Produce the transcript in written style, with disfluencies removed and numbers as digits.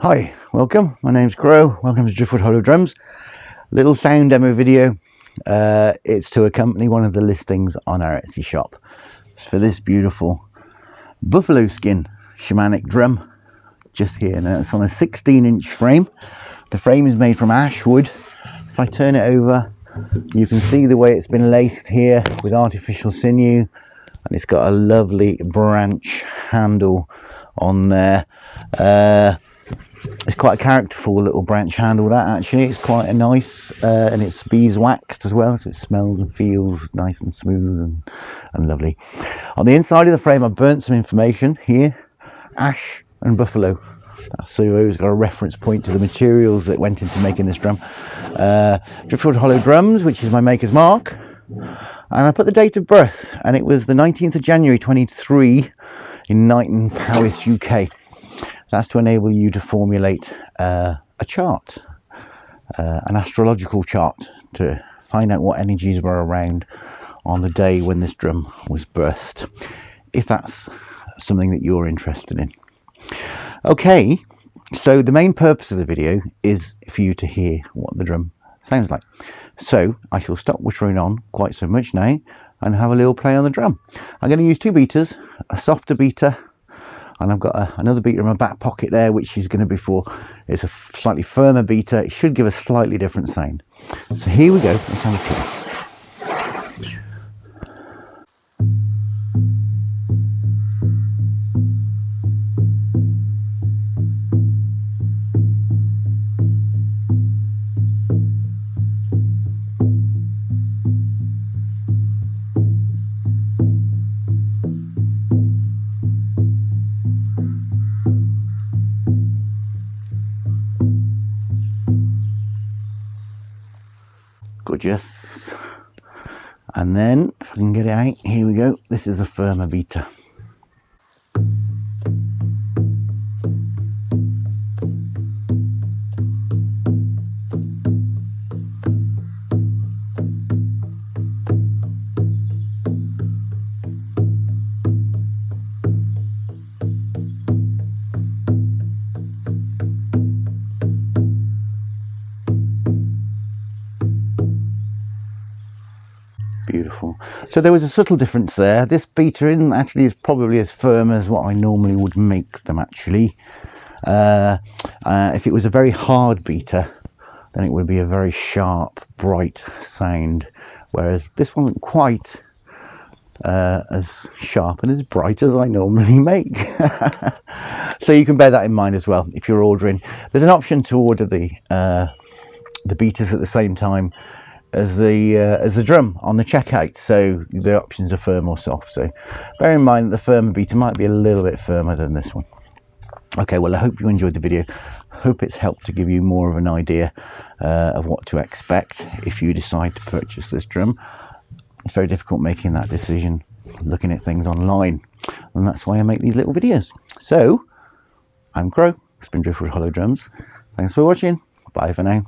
Hi, welcome. My name's Crow. Welcome to Driftwood Hollow Drums. Little sound demo video. It's to accompany one of the listings on our Etsy shop. It's for this beautiful buffalo skin shamanic drum just here. Now it's on a 16-inch frame. The frame is made from Ashwood. If I turn it over, you can see the way it's been laced here with artificial sinew, and it's got a lovely branch handle on there. It's quite a characterful little branch handle, that actually. It's quite a nice, and it's beeswaxed as well, so it smells and feels nice and smooth and lovely. On the inside of the frame, I've burnt some information here: ash and buffalo. That's so it's got a reference point to the materials that went into making this drum. Driftwood Hollow Drums, which is my maker's mark, and I put the date of birth, and it was the 19th of January 23 in Knighton, Powys, UK. That's to enable you to formulate a chart, an astrological chart, to find out what energies were around on the day when this drum was birthed, if that's something that you're interested in. Okay, so the main purpose of the video is for you to hear what the drum sounds like. So I shall stop whittering on quite so much now and have a little play on the drum. I'm going to use two beaters, a softer beater, and I've got another beater in my back pocket there, which is going to be for, it's a slightly firmer beater. It should give a slightly different sound. So here we go, let's have a play. Gorgeous. And then if I can get it out, here we go. This is a firmer beater. Beautiful. So there was a subtle difference there. This beater isn't actually probably as firm as what I normally would make them actually. If it was a very hard beater, then it would be a very sharp, bright sound, whereas this wasn't quite as sharp and as bright as I normally make. So you can bear that in mind as well if you're ordering. There's an option to order the beaters at the same time as the drum on the checkout, so the options are firm or soft. So bear in mind that the firmer beater might be a little bit firmer than this one. Okay, well, I hope you enjoyed the video. Hope it's helped to give you more of an idea of what to expect if you decide to purchase this drum. It's very difficult making that decision looking at things online, and that's why I make these little videos. So I'm Crow, it's been Driftwood Hollow Drums. Thanks for watching. Bye for now.